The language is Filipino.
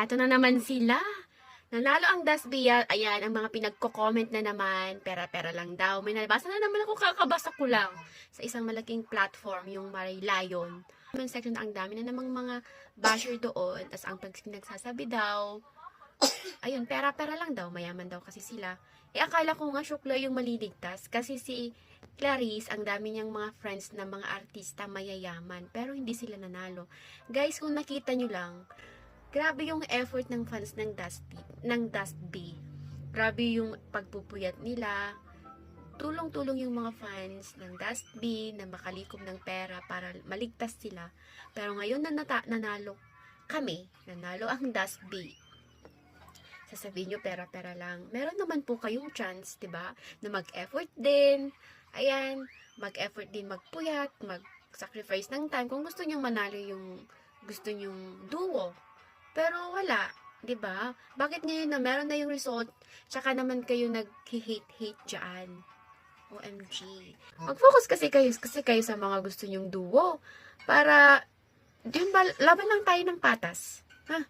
Eto na naman sila. Nanalo ang Dasbiel. Ayan, ang mga pinagko-comment na naman. Pera-pera lang daw. May nabasa na naman ako, kakabasa ko lang. Sa isang malaking platform, yung Maray Lion. Comment section, ang dami na namang mga basher doon. Tapos ang nagsasabi daw, ayun, pera-pera lang daw. Mayaman daw kasi sila. Akala ko nga syukla yung maliligtas. Kasi si Clarice, ang dami niyang mga friends na mga artista mayayaman. Pero hindi sila nanalo. Guys, kung nakita nyo lang, grabe yung effort ng fans ng Dust B. Grabe yung pagpupuyat nila. Tulong-tulong yung mga fans ng Dust B na makalikom ng pera para maligtas sila. Pero ngayon na nanalo kami, nanalo ang Dust B. Sasabihin nyo, pera-pera lang. Meron naman po kayong chance, 'di ba? Na mag-effort din. Ayan, mag-effort din magpuyat, mag-sacrifice ng time kung gusto niyo manalo yung gusto nyong duo. Pero wala, 'di ba? Bakit ngayon na meron na yung result, tsaka naman kayo nag-hate diyan? OMG. Mag-focus kasi kayo sa mga gusto nyong duo para yun ba, laban lang tayo ng patas. Ha?